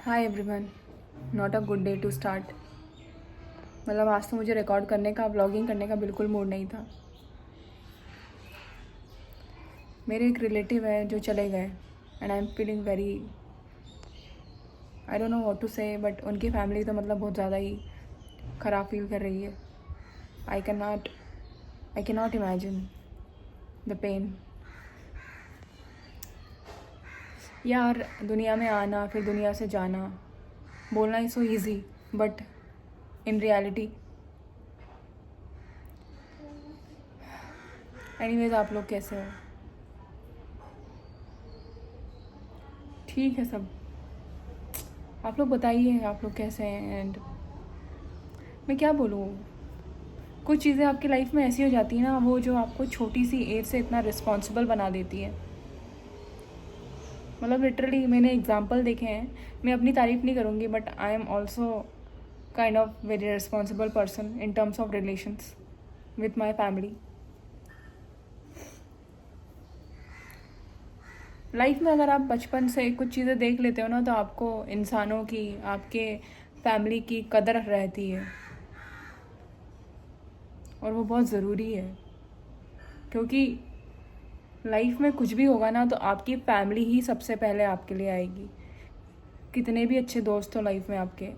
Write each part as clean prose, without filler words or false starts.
Hi everyone, not a good day to start. मतलब आज तो मुझे रिकॉर्ड करने का, व्लॉगिंग करने का बिल्कुल मूड नहीं था। मेरे एक रिलेटिव है जो चले गए and I am feeling very, I don't know what to say, but उनकी फैमिली तो मतलब बहुत ज़्यादा ही ख़राब फील कर रही है। I can not imagine the pain. यार, दुनिया में आना फिर दुनिया से जाना, बोलना is so easy, but in reality. Anyways, आप लोग कैसे हो? ठीक है सब। आप लोग बताइए, आप लोग कैसे हैं? एंड मैं क्या बोलूँ, कुछ चीज़ें आपकी लाइफ में ऐसी हो जाती हैं ना, वो जो आपको छोटी सी एज से इतना रिस्पॉन्सिबल बना देती है। मतलब लिटरली मैंने एग्जांपल देखे हैं। मैं अपनी तारीफ़ नहीं करूँगी, but I am also kind of very responsible person in terms of relations with my family. Life में अगर आप बचपन से कुछ चीज़ें देख लेते हो ना, तो आपको इंसानों की, आपके फैमिली की कदर रहती है, और वो बहुत ज़रूरी है। क्योंकि लाइफ में कुछ भी होगा ना, तो आपकी फैमिली ही सबसे पहले आपके लिए आएगी। कितने भी अच्छे दोस्त हो लाइफ में आपके,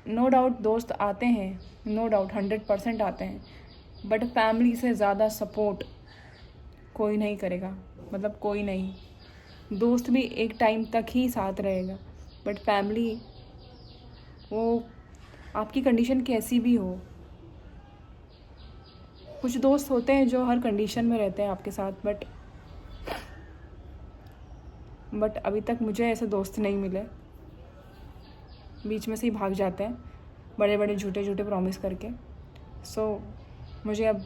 नो डाउट दोस्त आते हैं, नो डाउट 100% आते हैं, बट फैमिली से ज़्यादा सपोर्ट कोई नहीं करेगा। मतलब कोई नहीं। दोस्त भी एक टाइम तक ही साथ रहेगा, बट फैमिली, वो आपकी कंडीशन कैसी भी हो। कुछ दोस्त होते हैं जो हर कंडीशन में रहते हैं आपके साथ, बट अभी तक मुझे ऐसे दोस्त नहीं मिले। बीच में से ही भाग जाते हैं बड़े बड़े झूठे झूठे प्रॉमिस करके। मुझे अब,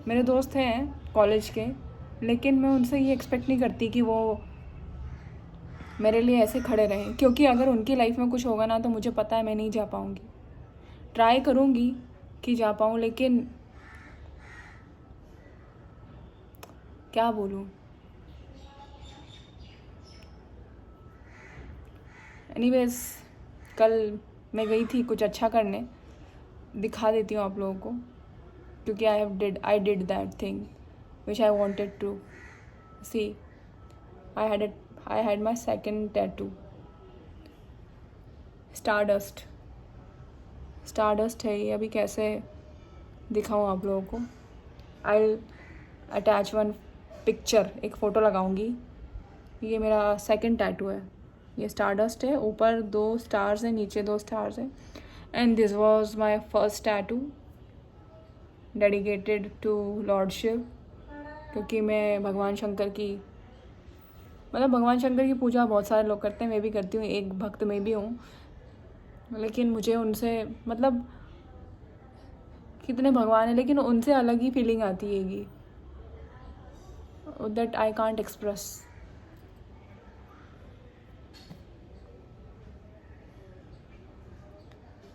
मेरे दोस्त हैं कॉलेज के, लेकिन मैं उनसे ये एक्सपेक्ट नहीं करती कि वो मेरे लिए ऐसे खड़े रहें, क्योंकि अगर उनकी लाइफ में कुछ होगा ना, तो मुझे पता है मैं नहीं जा पाऊँगी। ट्राई करूँगी कि जा पाऊँ, लेकिन क्या बोलूँ। एनीवेज, कल मैं गई थी कुछ अच्छा करने, दिखा देती हूँ आप लोगों को, क्योंकि I did that thing which I wanted to see. I had my second tattoo, stardust. Stardust है ये। अभी कैसे दिखाऊँ आप लोगों को। आई अटैच वन पिक्चर, एक फ़ोटो लगाऊंगी। ये मेरा सेकंड टैटू है। ये स्टारडस्ट है, ऊपर 2 स्टार्स हैं, नीचे 2 स्टार्स हैं। And this was my first tattoo dedicated to Lord Shiva, क्योंकि मैं भगवान शंकर की, मतलब भगवान शंकर की पूजा बहुत सारे लोग करते हैं, मैं भी करती हूँ, एक भक्त में भी हूँ। लेकिन मुझे उनसे, मतलब कितने भगवान हैं, लेकिन उनसे अलग ही फीलिंग आती है, दैट आई कांट एक्सप्रेस।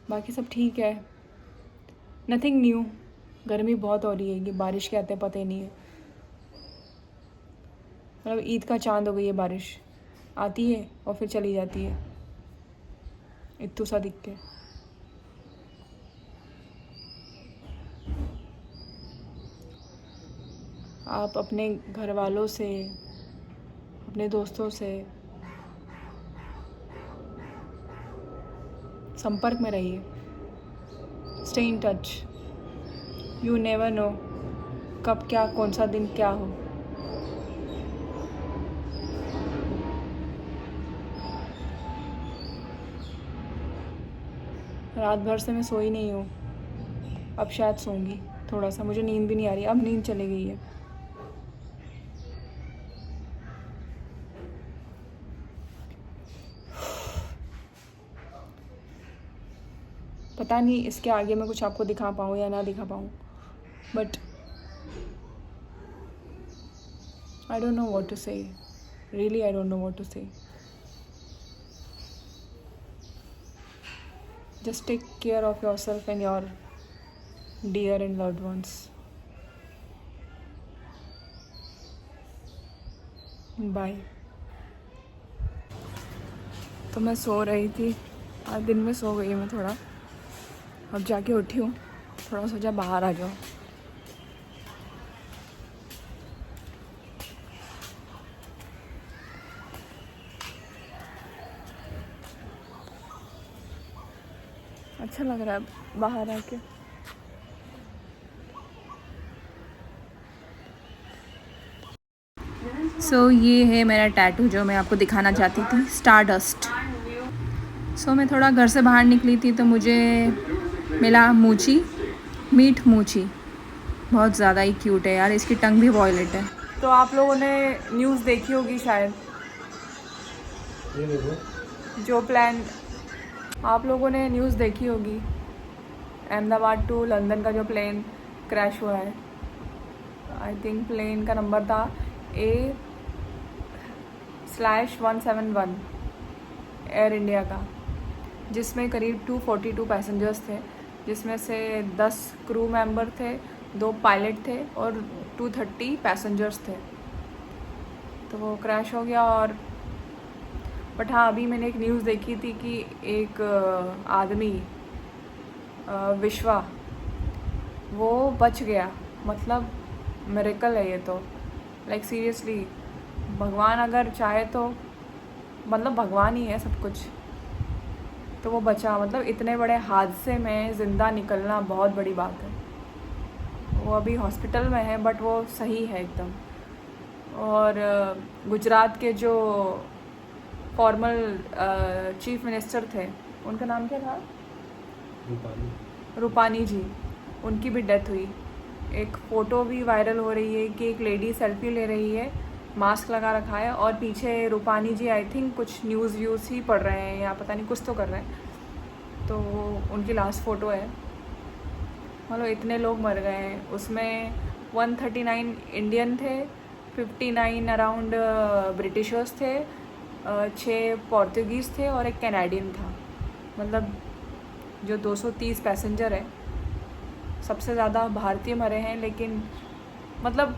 बाकी सब ठीक है, नथिंग न्यू। गर्मी बहुत हो रही है, ये बारिश के आते पता ही नहीं है। मतलब ईद का चांद हो गई है बारिश, आती है और फिर चली जाती है, इत्तू सा दिख के। आप अपने घर वालों से, अपने दोस्तों से संपर्क में रहिए। Stay in touch. You never know कब क्या, कौन सा दिन क्या हो। रात भर से मैं सोई नहीं हूँ, अब शायद सोऊंगी थोड़ा सा। मुझे नींद भी नहीं आ रही, अब नींद चली गई है। पता नहीं इसके आगे मैं कुछ आपको दिखा पाऊँ या ना दिखा पाऊँ, but I don't know what to say. Really, I don't know what to say. Just take care of yourself and your dear and loved ones. Bye. तो मैं सो रही थी, आज दिन में सो गई मैं थोड़ा, अब जाके उठी हूँ, थोड़ा सोचा बाहर आ जाओ। अच्छा लग रहा है बाहर आके। ये है मेरा टैटू जो मैं आपको दिखाना चाहती थी, स्टारडस्ट। मैं थोड़ा घर से बाहर निकली थी तो मुझे मिला मूची, मीट मूची। बहुत ज़्यादा ही क्यूट है यार, इसकी टंग भी वॉयलेट है। तो आप लोगों ने न्यूज़ देखी होगी शायद, ये देखो जो प्लान आप लोगों ने न्यूज़ देखी होगी, अहमदाबाद टू लंदन का जो प्लेन क्रैश हुआ है। आई थिंक प्लेन का नंबर था A/171 एयर इंडिया का, जिसमें करीब 242 पैसेंजर्स थे, जिसमें से 10 क्रू मेंबर थे, 2 पायलट थे और 230 पैसेंजर्स थे। तो वो क्रैश हो गया। और बट हाँ, अभी मैंने एक न्यूज़ देखी थी कि एक आदमी विश्वा, वो बच गया। मतलब मिरेकल है ये तो, लाइक सीरियसली, भगवान अगर चाहे तो, मतलब भगवान ही है सब कुछ, तो वो बचा। मतलब इतने बड़े हादसे में ज़िंदा निकलना बहुत बड़ी बात है। वो अभी हॉस्पिटल में है बट वो सही है एकदम। और गुजरात के जो फॉर्मल चीफ मिनिस्टर थे, उनका नाम क्या था? रूपानी जी, उनकी भी डेथ हुई। एक फ़ोटो भी वायरल हो रही है कि एक लेडी सेल्फी ले रही है, मास्क लगा रखा है, और पीछे रूपानी जी आई थिंक कुछ न्यूज़ व्यूज़ ही पढ़ रहे हैं या पता नहीं कुछ तो कर रहे हैं। तो उनकी लास्ट फ़ोटो है। मतलब इतने लोग मर गए हैं उसमें। 139 इंडियन थे, 59 अराउंड ब्रिटिशर्स थे, 6 पोर्तुगीज़ थे और एक कैनेडियन था। मतलब जो 230 पैसेंजर है, सबसे ज़्यादा भारतीय मरे हैं। लेकिन मतलब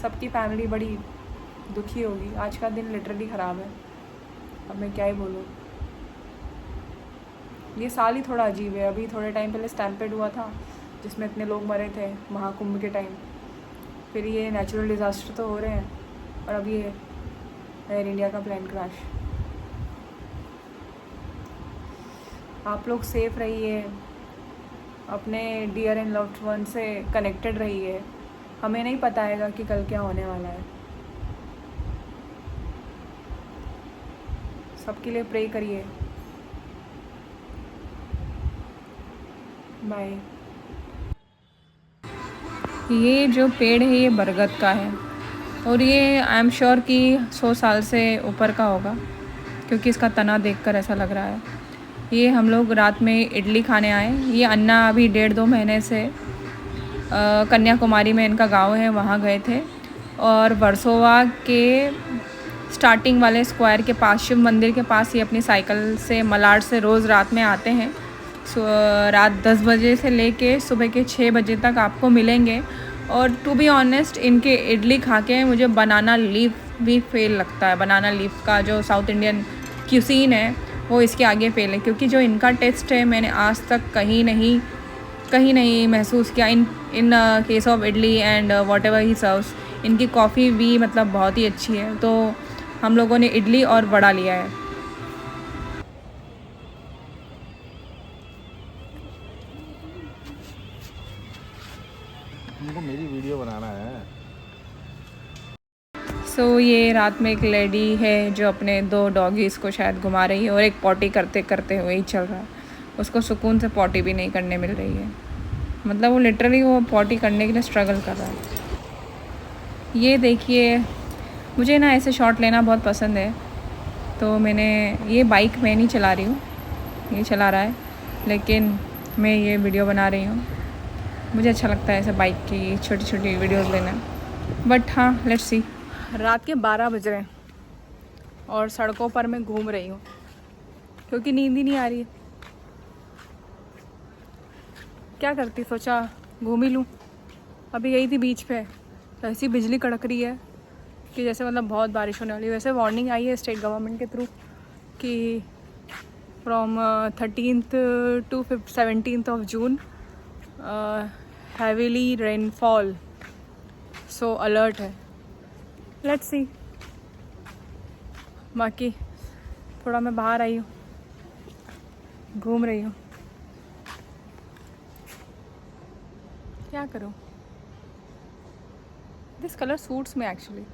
सबकी फैमिली बड़ी दुखी होगी। आज का दिन लिटरली ख़राब है, अब मैं क्या ही बोलूँ। ये साल ही थोड़ा अजीब है। अभी थोड़े टाइम पहले स्टैम्पेड हुआ था जिसमें इतने लोग मरे थे महाकुंभ के टाइम, फिर ये नेचुरल डिज़ास्टर तो हो रहे हैं, और अभी ये एयर इंडिया का प्लेन क्रैश। आप लोग सेफ रहिए, अपने डियर एंड लव्ड वन से कनेक्टेड रहिए। हमें नहीं पता है कि कल क्या होने वाला है। सबके लिए प्रे करिए। बाय। ये जो पेड़ है ये बरगद का है, और ये आई एम श्योर कि 100 साल से ऊपर का होगा, क्योंकि इसका तना देखकर ऐसा लग रहा है। ये हम लोग रात में इडली खाने आए। ये अन्ना अभी 1.5-2 महीने से कन्याकुमारी में इनका गांव है, वहाँ गए थे। और वर्सोवा के स्टार्टिंग वाले स्क्वायर के पास, शिव मंदिर के पास, ये अपनी साइकिल से मलाड से रोज़ रात में आते हैं। रात 10 बजे से लेके सुबह के 6 बजे तक आपको मिलेंगे। और टू बी ऑनेस्ट, इनके इडली खा के मुझे बनाना लीफ भी फेल लगता है। बनाना लीफ का जो साउथ इंडियन क्यूसीन है वो इसके आगे फेल है, क्योंकि जो इनका टेस्ट है मैंने आज तक कहीं नहीं महसूस किया। In case of idli and what ever he serves. इनकी कॉफ़ी भी मतलब बहुत ही अच्छी है। तो हम लोगों ने इडली और वड़ा लिया है। तुमको मेरी वीडियो बनाना है। ये रात में एक लेडी है जो अपने 2 डॉगीज़ को शायद घुमा रही है, और एक पॉटी करते करते हुए ही चल रहा है। उसको सुकून से पॉटी भी नहीं करने मिल रही है। मतलब वो लिटरली वो पॉटी करने के लिए स्ट्रगल कर रहा है। ये देखिए, मुझे ना ऐसे शॉट लेना बहुत पसंद है, तो मैंने ये बाइक मैं नहीं चला रही हूँ, ये चला रहा है, लेकिन मैं ये वीडियो बना रही हूँ। मुझे अच्छा लगता है ऐसे बाइक की छोटी छोटी वीडियोस लेना। बट हाँ, लेट्स सी। रात के 12 बज रहे हैं और सड़कों पर मैं घूम रही हूँ, क्योंकि नींद ही नहीं आ रही है। क्या करती, सोचा घूम ही लूँ। अभी गई थी बीच पे, तो ऐसी बिजली कड़क रही है, कि जैसे मतलब बहुत बारिश होने वाली है। वैसे वार्निंग आई है स्टेट गवर्नमेंट के थ्रू कि from 13th to 17th of June heavily rainfall, so alert है। Let's see. बाकी थोड़ा मैं बाहर आई हूँ, घूम रही हूँ, क्या करूँ। This colour suits me actually.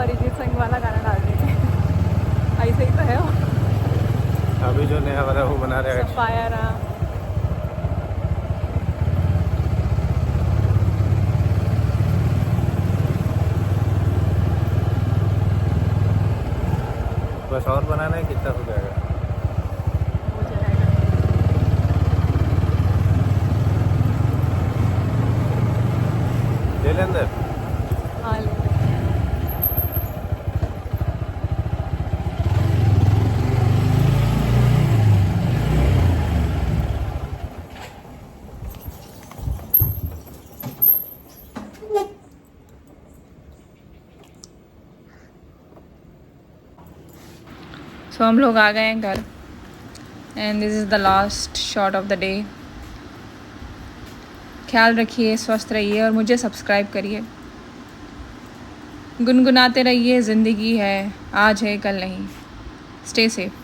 Arijit Singh वाला गाना डाल देंगे। ऐसे ही तो है वो। अभी जो नया वाला वो बना रहे हैं। सफायर। बस और बनाना है, कितना हो जाएगा? हो जाएगा। ले ले अंदर। हाँ ले। तो हम लोग आ गए हैं घर and this is the last shot of the day. ख्याल रखिए, स्वस्थ रहिए और मुझे सब्सक्राइब करिए। गुनगुनाते रहिए, ज़िंदगी है, आज है कल नहीं। Stay safe.